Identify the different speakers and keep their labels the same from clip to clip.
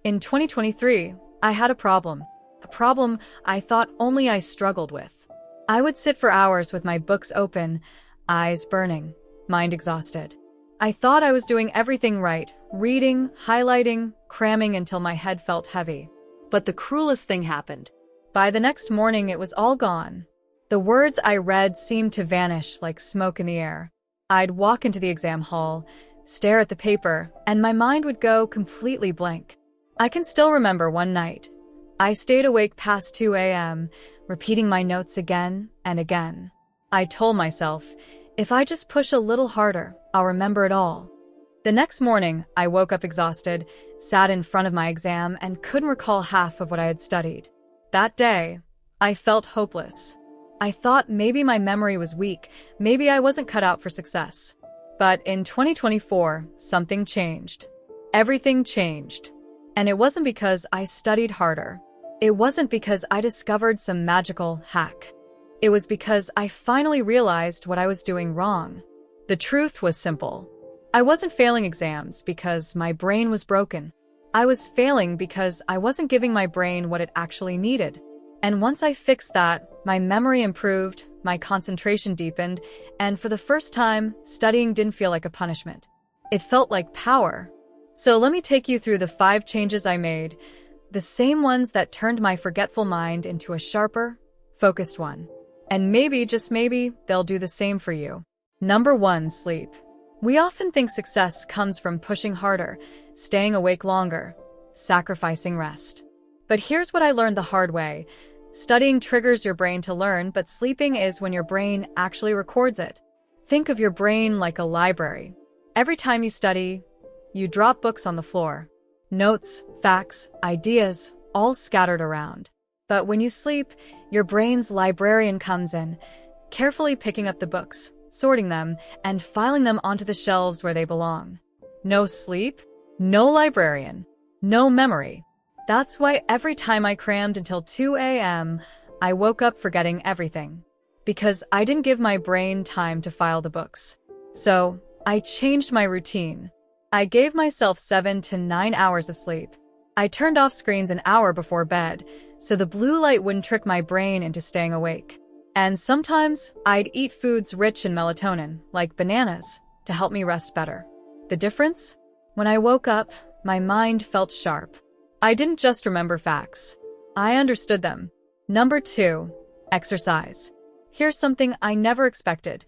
Speaker 1: In 2023, I had a problem I thought only I struggled with. I would sit for hours with my books open, eyes burning, mind exhausted. I thought I was doing everything right, reading, highlighting, cramming until my head felt heavy. But the cruelest thing happened. By the next morning, it was all gone. The words I read seemed to vanish like smoke in the air. I'd walk into the exam hall, stare at the paper, and my mind would go completely blank. I can still remember one night. I stayed awake past 2 a.m., repeating my notes again and again. I told myself, if I just push a little harder, I'll remember it all. The next morning, I woke up exhausted, sat in front of my exam, and couldn't recall half of what I had studied. That day, I felt hopeless. I thought maybe my memory was weak, maybe I wasn't cut out for success. But in 2024, something changed. Everything changed. And it wasn't because I studied harder. It wasn't because I discovered some magical hack. It was because I finally realized what I was doing wrong. The truth was simple. I wasn't failing exams because my brain was broken. I was failing because I wasn't giving my brain what it actually needed. And once I fixed that, my memory improved, my concentration deepened, and for the first time, studying didn't feel like a punishment. It felt like power. So let me take you through the 5 changes I made, the same ones that turned my forgetful mind into a sharper, focused one. And maybe, just maybe, they'll do the same for you. Number 1, sleep. We often think success comes from pushing harder, staying awake longer, sacrificing rest. But here's what I learned the hard way. Studying triggers your brain to learn, but sleeping is when your brain actually records it. Think of your brain like a library. Every time you study, you drop books on the floor. Notes, facts, ideas, all scattered around. But when you sleep, your brain's librarian comes in, carefully picking up the books, sorting them, and filing them onto the shelves where they belong. No sleep, no librarian, no memory. That's why every time I crammed until 2 a.m., I woke up forgetting everything. Because I didn't give my brain time to file the books. So, I changed my routine. I gave myself 7 to 9 hours of sleep. I turned off screens an hour before bed, so the blue light wouldn't trick my brain into staying awake. And sometimes, I'd eat foods rich in melatonin, like bananas, to help me rest better. The difference? When I woke up, my mind felt sharp. I didn't just remember facts. I understood them. Number 2, exercise. Here's something I never expected.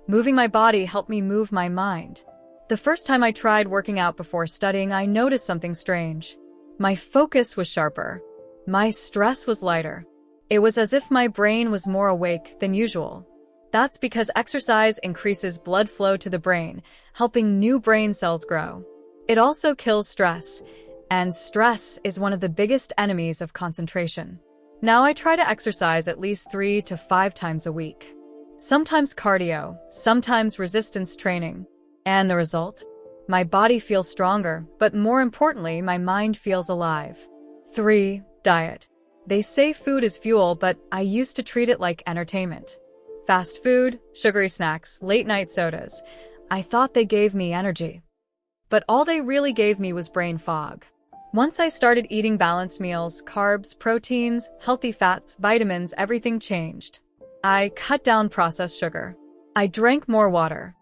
Speaker 1: Moving my body helped me move my mind. The first time I tried working out before studying, I noticed something strange. My focus was sharper. My stress was lighter. It was as if my brain was more awake than usual. That's because exercise increases blood flow to the brain, helping new brain cells grow. It also kills stress. And stress is one of the biggest enemies of concentration. Now I try to exercise at least 3 to 5 times a week. Sometimes cardio, sometimes resistance training. And the result? My body feels stronger, but more importantly, my mind feels alive. 3, diet. They say food is fuel, but I used to treat it like entertainment. Fast food, sugary snacks, late-night sodas. I thought they gave me energy. But all they really gave me was brain fog. Once I started eating balanced meals, carbs, proteins, healthy fats, vitamins, everything changed. I cut down processed sugar. I drank more water.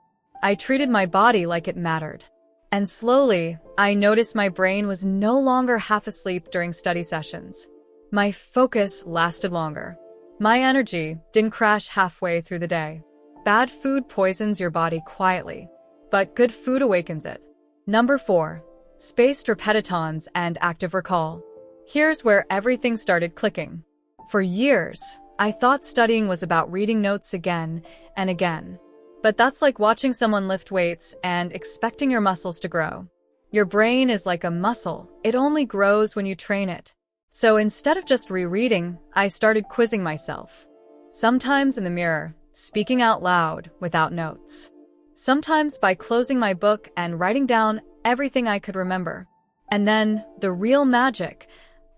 Speaker 1: I treated my body like it mattered. And slowly, I noticed my brain was no longer half asleep during study sessions. My focus lasted longer. My energy didn't crash halfway through the day. Bad food poisons your body quietly, but good food awakens it. Number 4. Spaced repetitons and active recall. Here's where everything started clicking. For years, I thought studying was about reading notes again and again. But that's like watching someone lift weights and expecting your muscles to grow. Your brain is like a muscle. It only grows when you train it. So instead of just rereading, I started quizzing myself. Sometimes in the mirror, speaking out loud without notes. Sometimes by closing my book and writing down everything I could remember. And then, the real magic,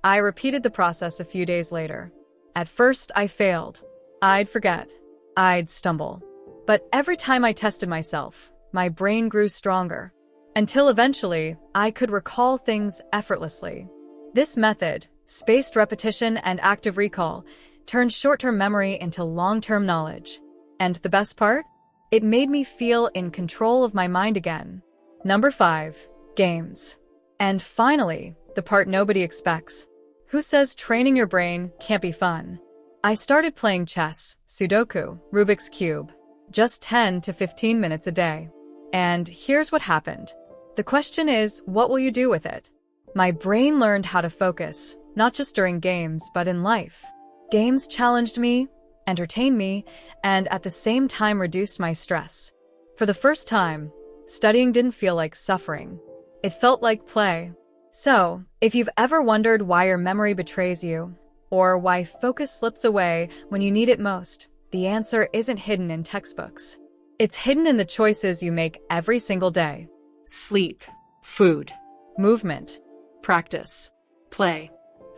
Speaker 1: I repeated the process a few days later. At first, I failed. I'd forget. I'd stumble. But every time I tested myself, my brain grew stronger. Until eventually, I could recall things effortlessly. This method, spaced repetition and active recall, turned short-term memory into long-term knowledge. And the best part? It made me feel in control of my mind again. Number 5. Games. And finally, the part nobody expects. Who says training your brain can't be fun? I started playing chess, Sudoku, Rubik's Cube, just 10 to 15 minutes a day. And here's what happened. The question is, what will you do with it? My brain learned how to focus, not just during games, but in life. Games challenged me, entertained me, and at the same time reduced my stress. For the first time, studying didn't feel like suffering. It felt like play. So, if you've ever wondered why your memory betrays you, or why focus slips away when you need it most, the answer isn't hidden in textbooks. It's hidden in the choices you make every single day.
Speaker 2: Sleep, food,
Speaker 1: Movement.
Speaker 2: practice, play.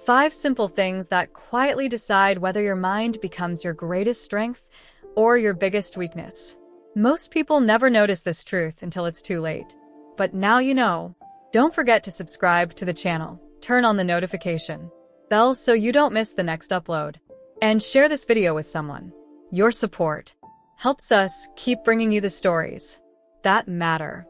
Speaker 1: 5 simple things that quietly decide whether your mind becomes your greatest strength or your biggest weakness. Most people never notice this truth until it's too late. But now you know. Don't forget to subscribe to the channel, turn on the notification bell so you don't miss the next upload, and share this video with someone. Your support helps us keep bringing you the stories that matter.